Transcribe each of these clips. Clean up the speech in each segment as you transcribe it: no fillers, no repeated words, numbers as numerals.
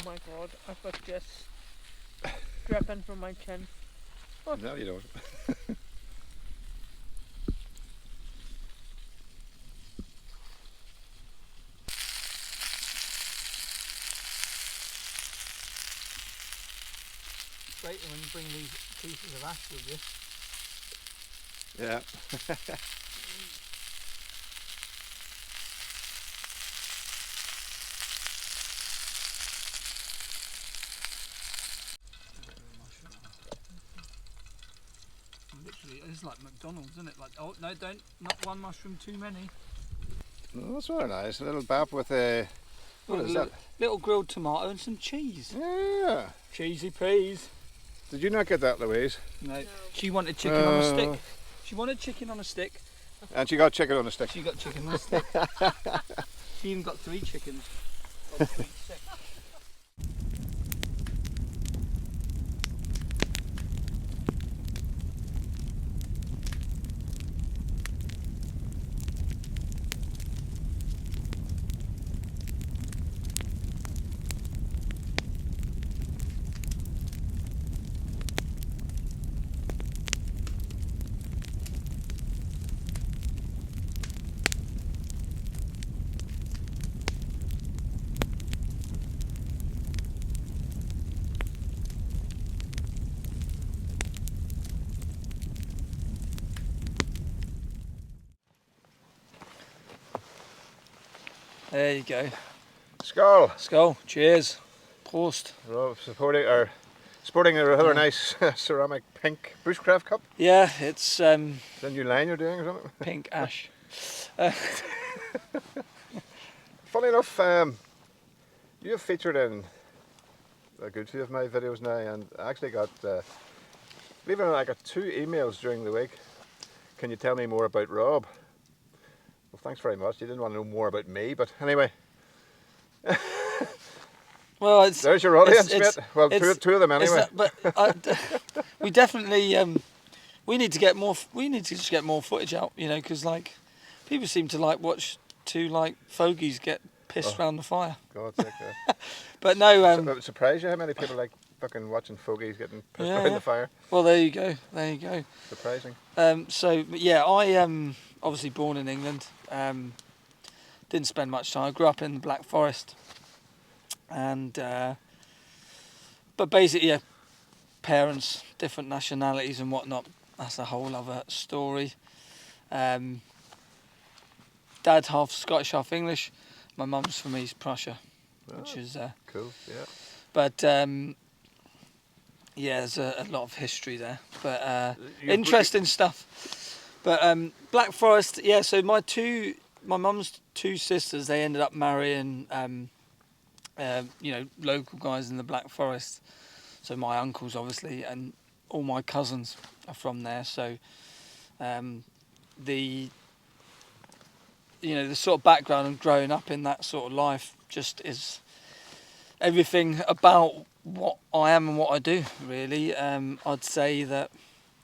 my god, I've got just dripping from my chin. Oh. No, you don't. Great when you bring these pieces of ash with you. Yeah. Literally, it's like McDonald's, isn't it? Like, oh no, not one mushroom too many. Oh, that's very nice. A little bap with a. What is that? Little grilled tomato and some cheese. Yeah. Cheesy peas. Did you not get that, Louise? No. She wanted chicken on a stick. She wanted chicken on a stick. And she got chicken on a stick. She got chicken on a stick. She even got 3 chickens. Or 3 sticks. There you go. Skull. Skull. Cheers. Prost. Rob sporting a rather nice ceramic pink bushcraft cup. Yeah, it's Is that a new line you're doing or something? pink ash. Funny enough, you have featured in a good few of my videos now, and I actually got, believe it or not, I got 2 emails during the week. Can you tell me more about Rob? Well, thanks very much. You didn't want to know more about me, but anyway. Well, there's your audience, mate. Well, two of them anyway. We definitely we need to get more. We need to just get more footage out, you know, because like people seem to like watch 2 like fogies get pissed around the fire. God's sake. But no. It would surprise you how many people like fucking watching fogies getting pissed around the fire. Well, there you go. There you go. Surprising. So yeah, I am obviously born in England. Didn't spend much time. I grew up in the Black Forest. And but basically, yeah, parents, different nationalities and whatnot. That's a whole other story. Dad's half Scottish, half English. My mum's from East Prussia, which is cool. Yeah. But yeah, there's a lot of history there. But interesting stuff. But Black Forest, yeah. So my mum's 2 sisters, they ended up marrying. You know, local guys in the Black Forest. So my uncles, obviously, and all my cousins are from there. So the sort of background of growing up in that sort of life just is everything about what I am and what I do, really. I'd say that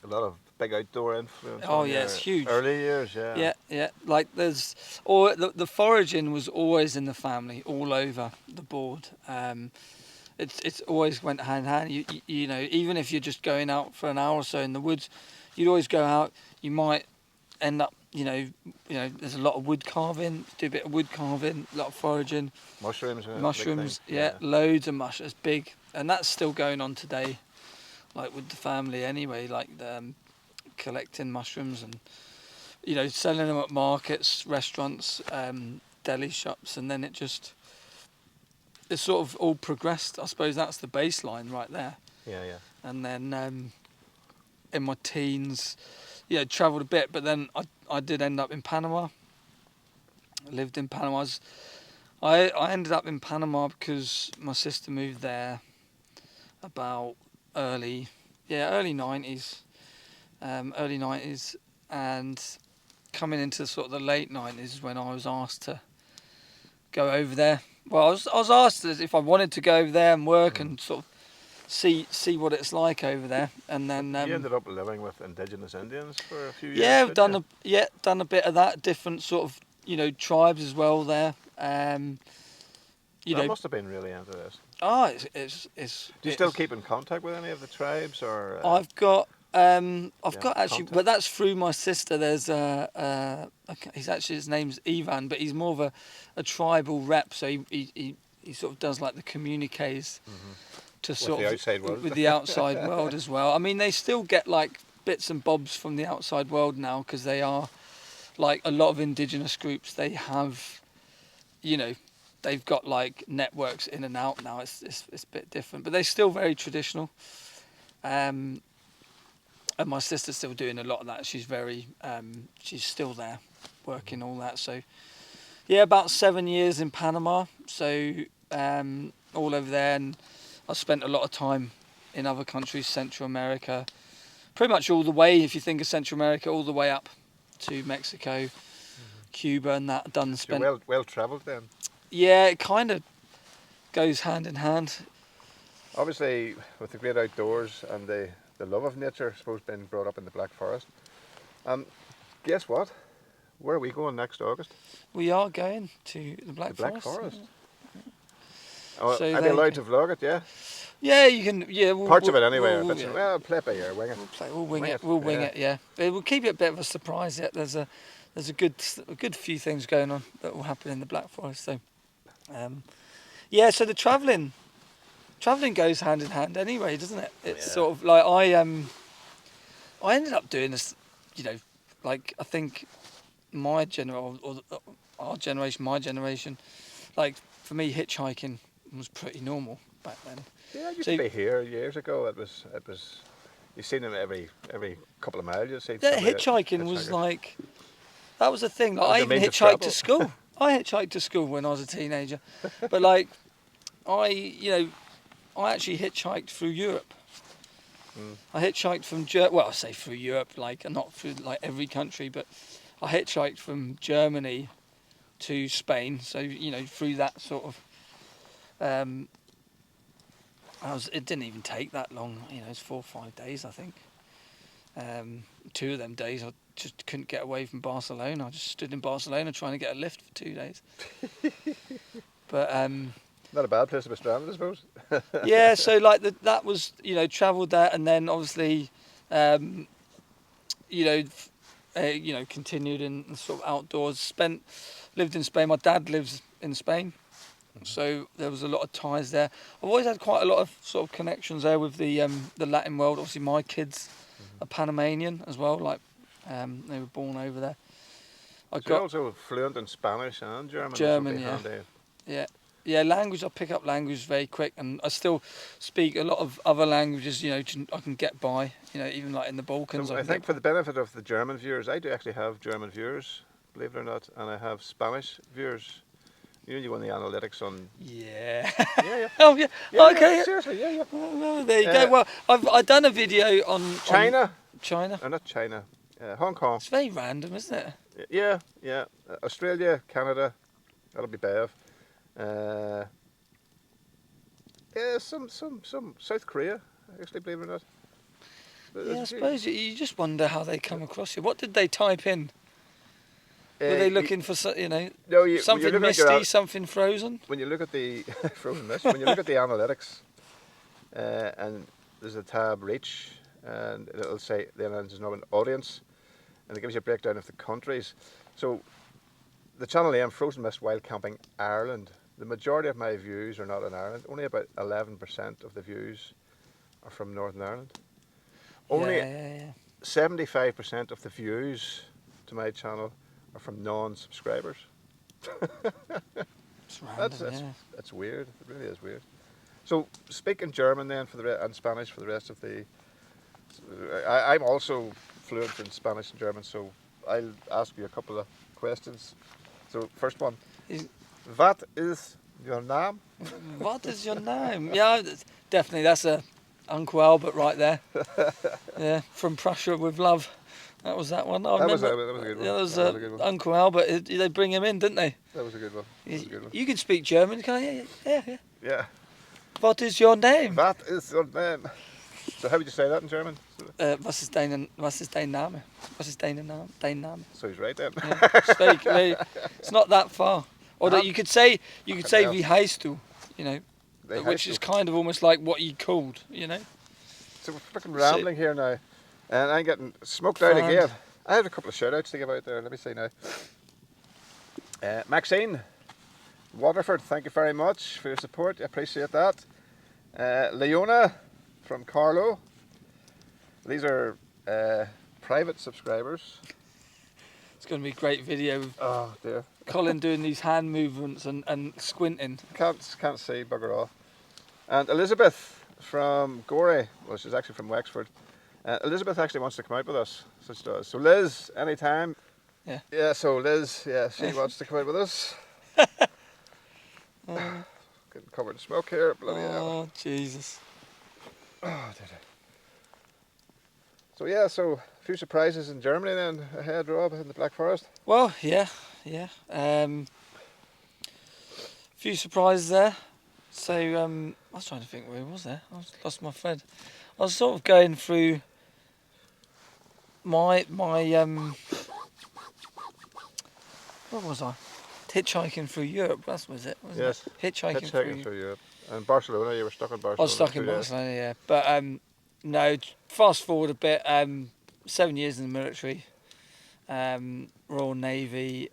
a lot of big outdoor influence. Oh yeah, it's huge. Early years, yeah. Yeah. Like the foraging was always in the family, all over the board. It's always went hand in hand. You know, even if you're just going out for an hour or so in the woods, you'd always go out. You might end up, you know, there's a lot of wood carving. Do a bit of wood carving, a lot of foraging. Mushrooms. Yeah, loads of mushrooms. Big, and that's still going on today. Like with the family, anyway. Like collecting mushrooms and, you know, selling them at markets, restaurants, deli shops, and then it's sort of all progressed. I suppose that's the baseline right there. Yeah. And then in my teens, yeah, travelled a bit, but then I did end up in Panama. I lived in Panama. I ended up in Panama because my sister moved there about early 90s. Early 90s, and coming into sort of the late 90s is when I was asked to go over there. Well, I was asked if I wanted to go over there and work and sort of see what it's like over there. And then you ended up living with indigenous Indians for a few years. Yeah, I've done a bit of that. Different sort of, you know, tribes as well there. you That know, must have been really interesting. it's. Do you still keep in contact with any of the tribes, or? I've got Yeah, got actually, contact. but that's through my sister. There's he's actually, his name's Ivan, but he's more of a tribal rep. So he sort of does like the communiques to sort the of outside world. with the outside world as well. I mean, they still get like bits and bobs from the outside world now, because they are like a lot of indigenous groups. They have, you know, they've got like networks in and out now. It's a bit different, but they're still very traditional. And my sister's still doing a lot of that. She's she's still there, working all that. So, yeah, about 7 years in Panama. So all over there, and I spent a lot of time in other countries, Central America, pretty much all the way. If you think of Central America, all the way up to Mexico, Cuba, and that done. Spent. You're well travelled then. Yeah, it kind of goes hand in hand. Obviously, with the great outdoors and the love of nature, I suppose, being brought up in the Black Forest. Guess what? Where are we going next August? We are going to the Black Forest. Oh, So I'd be they- allowed to vlog it, yeah? Yeah, you can. Yeah, Parts of it anyway. We'll, Bits Well, play it by ear, wing it. we'll wing Wing it. it, We'll wing yeah. it. Yeah, we'll keep it a bit of a surprise. Yet there's a good few things going on that will happen in the Black Forest. So, yeah. So the travelling goes hand in hand anyway, doesn't it? It's Yeah. sort of like I ended up doing this. You know, like I think my our generation, my generation, like for me, hitchhiking was pretty normal back then. Yeah, I used So- to be here years ago. It was. You seen them every couple of miles. You see. Yeah, somebody hitchhiking was like, that was a thing. Like, Was I the even means of hitchhiked to travel. school. I hitchhiked to school when I was a teenager. But like, I actually hitchhiked through Europe. I hitchhiked from I say through Europe, like not through like every country, but I hitchhiked from Germany to Spain. So through that sort of. It didn't even take that long. It's 4 or 5 days, I think. 2 of them days, I just couldn't get away from Barcelona. I just stood in Barcelona trying to get a lift for 2 days. But Not a bad place to be stranded, I suppose. yeah, so like that was travelled there, and then obviously, continued in sort of outdoors. Lived in Spain. My dad lives in Spain. So there was a lot of ties there. I've always had quite a lot of sort of connections there with the Latin world. Obviously, my kids are Panamanian as well. Like they were born over there. I So you're got also fluent in Spanish and German. which would German, be yeah. handy. yeah language. I pick up language very quick, and I still speak a lot of other languages. I can get by. Even like in the Balkans. So I can think get for the benefit of the German viewers, I do actually have German viewers, believe it or not, and I have Spanish viewers. You won the analytics on. Yeah. Yeah. Oh yeah. Yeah, Okay. seriously, yeah. Well, there you go. Well, I've done a video on China? China. Not China. Hong Kong. It's very random, isn't it? Yeah. Australia, Canada. That'll be Bev. Yeah, some South Korea, actually, believe it or not. Yeah, I suppose you just wonder how they come across you. What did they type in? Were they looking for No, something misty, something frozen? When you look at the frozen mist, when you look at the analytics, and there's a tab reach, and it'll say then there's now an audience, and it gives you a breakdown of the countries. So the channel name Frozen Mist Wild Camping Ireland. The majority of my views are not in Ireland. Only about 11% of the views are from Northern Ireland. Only Yeah. 75% of the views to my channel are from non-subscribers. It's random, yeah. That's weird. It really is weird. So speaking German then and Spanish for the rest of the. I'm also fluent in Spanish and German, so I'll ask you a couple of questions. So first one, what is your name? What is your name? Yeah, definitely. That's Uncle Albert right there. Yeah, from Prussia with love. That was that one. I That was remember. a good one. Yeah, that was, That was a good one. Uncle Albert. They bring him in, didn't they? That was a good one. That was a good one. You can speak German, can't you? Yeah. Yeah. What is your name? What is your name? So how would you say that in German? Was ist dein Name? Was ist dein Name? Dein Name. So he's right then. Yeah. It's not that far. Or that you could say else? wie heißt du? you know, The which house is kind of almost like what you called, you know. So we're freaking rambling here now, and I'm getting smoked out Fanned. again. I have a couple of shout outs to give out there. Let me see now. Maxine Waterford, thank you very much for your support. I appreciate that. Leona from Carlo. These are private subscribers. It's going to be a great video of Oh dear. Colin doing these hand movements and squinting. Can't see bugger all. And Elizabeth from Gorey, well, she's actually from Wexford. Elizabeth actually wants to come out with us, so she does. So Liz, anytime. Yeah. Yeah. So Liz, yeah, she wants to come out with us. Getting covered in smoke here. Bloody hell. Oh, Jesus. Oh, dear. So yeah, so a few surprises in Germany then ahead, Rob, in the Black Forest. Well, yeah. Few surprises there. So I was trying to think where I was there. I lost my thread. I was sort of going through my what was I? Hitchhiking through Europe. That was it. Wasn't Yes. it? Hitchhiking through Europe. And Barcelona, you were stuck in Barcelona. I was stuck in 2 days. Barcelona, yeah. But no, fast forward a bit. 7 years in the military, Royal Navy.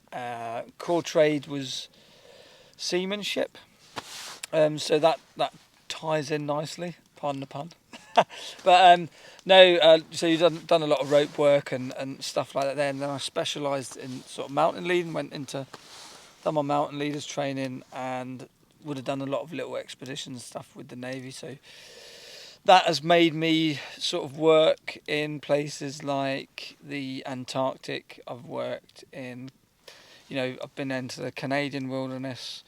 Core trade was seamanship. So that ties in nicely. Pardon the pun. But no, so you've done a lot of rope work and stuff like that there. And then I specialised in sort of mountain leading. Done my mountain leaders training and would have done a lot of little expeditions stuff with the Navy. So that has made me sort of work in places like the Antarctic. I've worked in, I've been into the Canadian wilderness.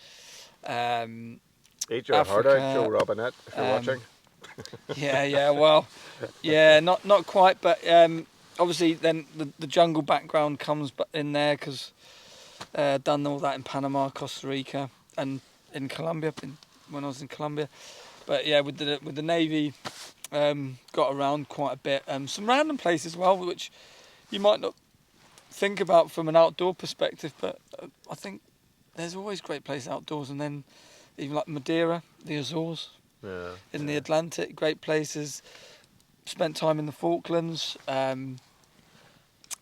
Eat your heart out, Africa, Joe Robinette, if you're watching. Not quite, but obviously then the jungle background comes in there because done all that in Panama, Costa Rica, and in Colombia when I was in Colombia. But yeah, with the Navy, got around quite a bit. Some random places as well, which you might not think about from an outdoor perspective, but I think there's always great places outdoors. And then even like Madeira, the Azores, in the Atlantic, great places. Spent time in the Falklands.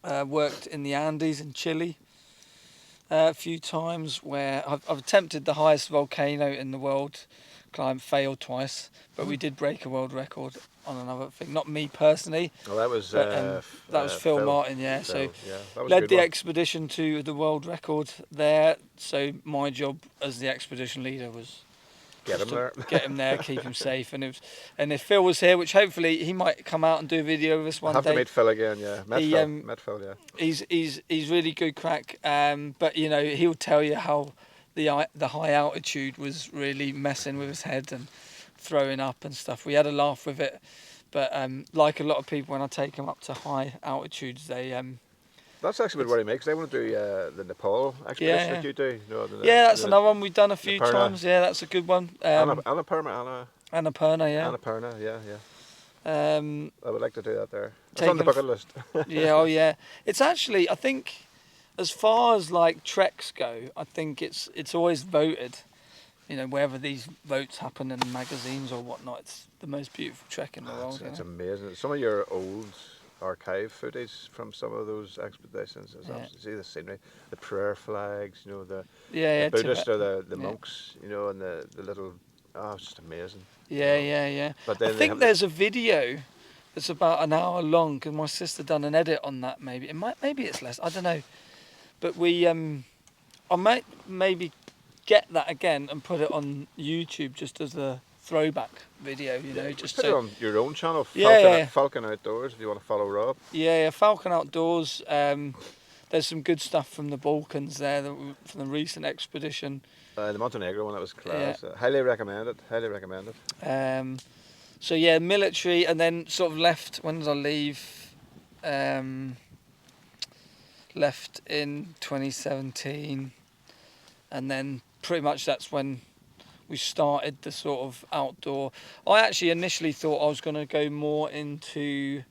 Worked in the Andes in Chile a few times, where I've attempted the highest volcano in the world. Climb, failed twice, but we did break a world record on another thing. Not me personally. Well, that was that was Phil Martin, yeah. Phil, So that was a led good the one. expedition to the world record there. So my job as the expedition leader was Get him there. get him there, keep him safe, and if Phil was here, which hopefully he might come out and do a video with us one Have day. to meet Phil again, yeah. Met Phil, yeah. He's really good crack, but he'll tell you how the high altitude was really messing with his head and throwing up and stuff. We had a laugh with it, but like a lot of people, when I take them up to high altitudes, they That's actually what worried me, because they want to do the Nepal expedition that you do. That's another one we've done a few times. Yeah, that's a good one. Annapurna, Annapurna, yeah. I would like to do that there. It's Take on the them bucket list. yeah. It's actually, I think, as far as like treks go, I think it's always voted. Wherever these votes happen in magazines or whatnot, it's the most beautiful trek in the world. It's amazing. Some of your old archive footage from some of those expeditions is absolutely, see the scenery, the prayer flags, the Buddhists or the monks, and the little, it's just amazing. Yeah. But then I think there's a video that's about an hour long, because my sister done an edit on that. Maybe it's less. I don't know. But I might maybe get that again and put it on YouTube just as a throwback video, just put it on your own channel, Falcon Outdoors, if you want to follow Rob. Yeah, Falcon Outdoors. There's some good stuff from the Balkans there, from the recent expedition. The Montenegro one, that was class. Highly recommend it. So yeah, military, and then sort of left. When did I leave? Left in 2017, and then pretty much that's when we started the sort of outdoor. I actually initially thought I was going to go more into,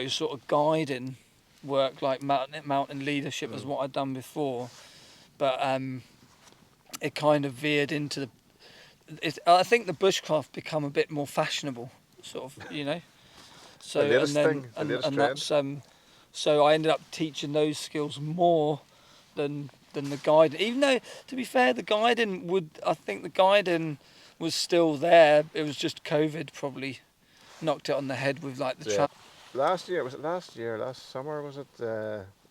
sort of guiding work, like mountain leadership, as what I'd done before, but it kind of veered into I think the bushcraft become a bit more fashionable, sort of, So The latest and then, thing, the and, latest and trend. that's so I ended up teaching those skills more than the guiding. Even though, to be fair, I think the guiding was still there. It was just COVID probably knocked it on the head with like the Yeah. Last year, last summer was it?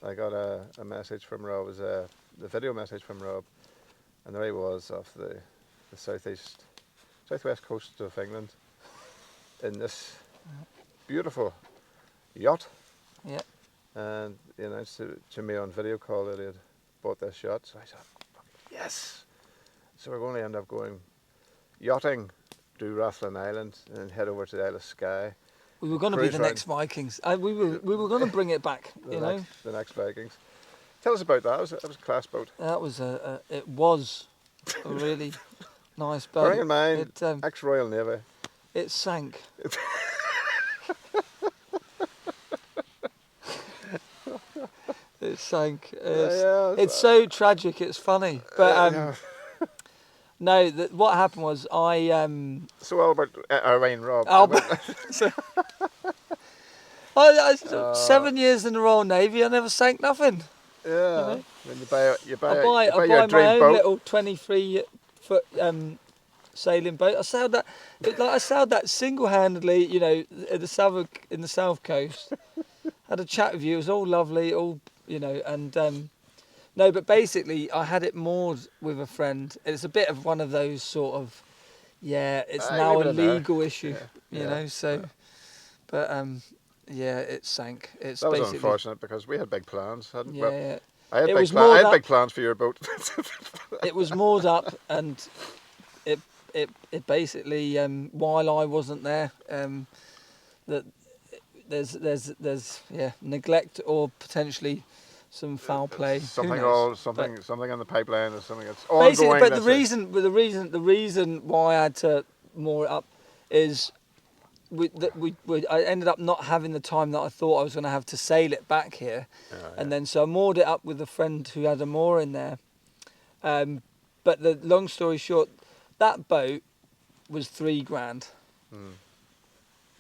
I got a message from Rob, it was the video message from Rob, and there he was off the southwest coast of England in this beautiful yacht. Yeah. And he announced to me on video call that he had bought this yacht. So I said, yes. So we're going to end up going yachting to Rathlin Island and then head over to the Isle of Skye. We were going to be the next Vikings. We were going to bring it back. The next Vikings. Tell us about that. It was a class boat. That was it was a really nice boat. Bearing in mind, ex-Royal Navy. It sank. It sank. It's so tragic. It's funny, but no. What happened was So all about Rob. I 7 years in the Royal Navy. I never sank nothing. Yeah. When you buy I buy your dream my own boat. little 23-foot sailing boat. I sailed that. I sailed that single-handedly. In the south coast. Had a chat with you. It was all lovely. And no, but basically, I had it moored with a friend. It's a bit of one of those sort of, it's now a legal issue, So, but it sank. That was unfortunate because we had big plans, hadn't we? Yeah. I had big plans for your boat. It was moored up, and it basically while I wasn't there, that there's neglect or potentially some foul play. Something in the pipeline or something that's ongoing. Basically, but the reason why I had to moor it up is I ended up not having the time that I thought I was going to have to sail it back here, and then so I moored it up with a friend who had a moor in there. But the long story short, that boat was $3,000.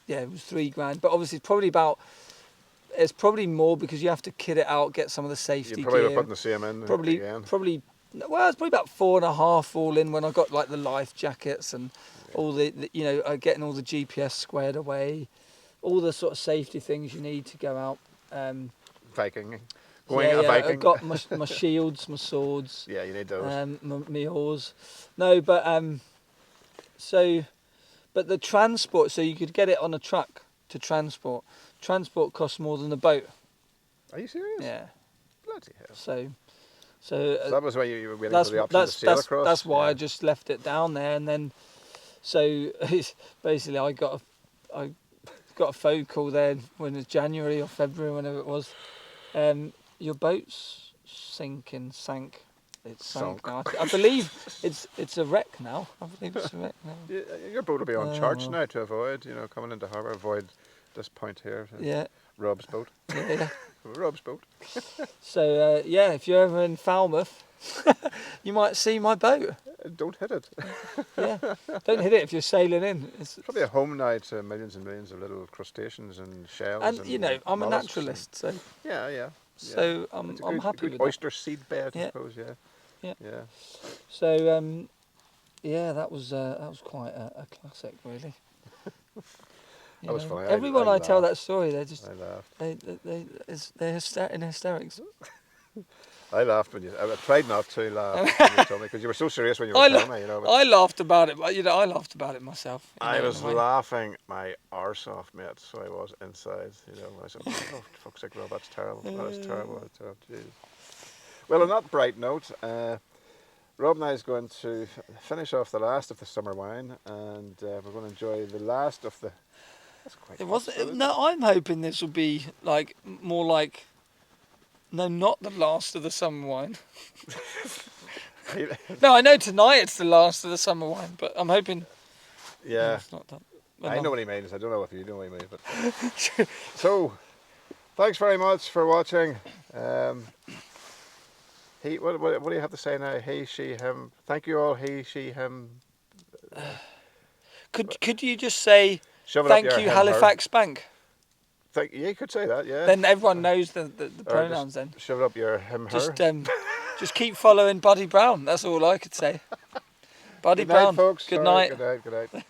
Yeah, it was $3,000. But obviously, it's probably more because you have to kit it out, get some of the safety gear. You probably were putting the same in again. Well, it's probably about 4.5 all in when I got like the life jackets and all the getting all the GPS squared away, all the sort of safety things you need to go out. Viking. I got my shields, my swords. Yeah, you need those. My oars. No, but but the transport, so you could get it on a truck to transport. Transport costs more than the boat. Are you serious? Yeah. Bloody hell. So that was why you were waiting for the option to sail across? That's why I just left it down there, and then so basically I got a phone call then when it was January or February, whenever it was. Your boat's sank. It's sunk now. I believe it's a wreck now. I believe it's a wreck now. Your boat will be on charge now to avoid, coming into harbour, avoid this point here. Yeah. Rob's boat. Yeah. Rob's boat. So if you're ever in Falmouth, you might see my boat. Don't hit it. Yeah, don't hit it if you're sailing in. It's probably a home now to millions and millions of little crustaceans and shells. And I'm a naturalist, so yeah. So I'm happy with oyster seed bed, I suppose. Yeah. So that was quite a classic, really. That was funny. Everyone I tell that story, they're just they're in hysterics. I laughed when I tried not to laugh when you told me because you were so serious when you were telling me. I laughed about it. I laughed about it myself. I was laughing my arse off, mate. So I was inside. I said, "Oh, fuck's sake, Rob, that's terrible. That is terrible. That's terrible." Jeez. Well, on that bright note, Rob and I is going to finish off the last of the summer wine, and we're going to enjoy the last of the. That's quite. It wasn't. No, I'm hoping this will be more like. No, not the last of the summer wine. No, I know tonight it's the last of the summer wine, but I'm hoping. Yeah. It's not that. I know what he means. I don't know if you know what he means, but. So, thanks very much for watching. What do you have to say now? He, she, him. Thank you all. He, she, him. Could you just say Shove it thank up your you, him, her. Halifax Bank? Yeah, you could say that, yeah. Then everyone knows the Or pronouns. just Then shove it up your him, her. just keep following Buddy Brown. That's all I could say. Buddy Good night, Brown. folks. Good Sorry, night. Good night. Good night.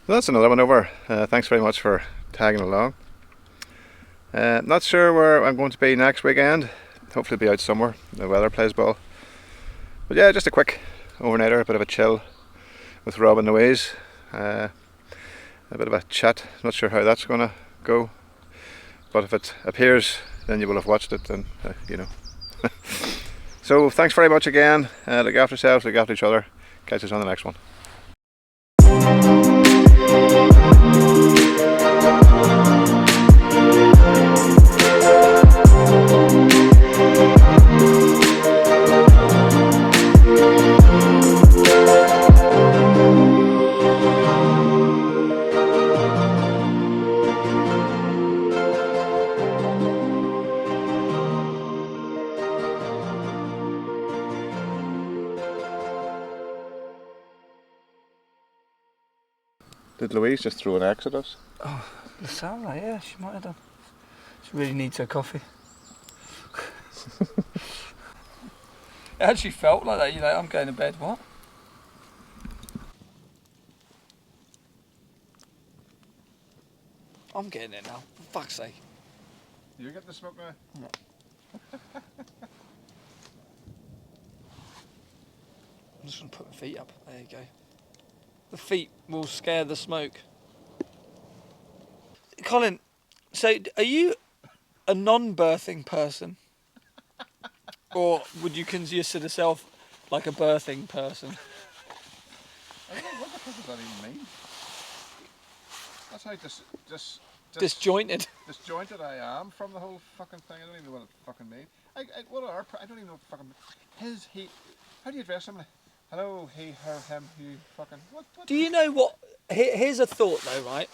Well, that's another one over. Thanks very much for tagging along. Not sure where I'm going to be next weekend. Hopefully be out somewhere. The weather plays ball. But yeah, just a quick overnighter, a bit of a chill with Rob and Louise. A bit of a chat. Not sure how that's going to go. But if it appears, then you will have watched it, and you know. So thanks very much again. Look after yourselves, look after each other. Catch us on the next one. Did Louise just throw an axe at us? Oh, the sound like, yeah, she might have done. She really needs her coffee. It actually felt like that. You're like, I'm going to bed. What? I'm getting it now. For fuck's sake. You get the smoke now? No. I'm just going to put my feet up. There you go. The feet will scare the smoke. Colin, So, are you a non-birthing person, or would you consider yourself like a birthing person? I don't know what the fuck does that even mean. That's how Disjointed. disjointed I am from the whole fucking thing. I don't even know what it fucking means. I don't even know what fucking his, he. How do you address somebody? Hello, he, her, him, you, fucking. What? Do you know what? Here's a thought though, right?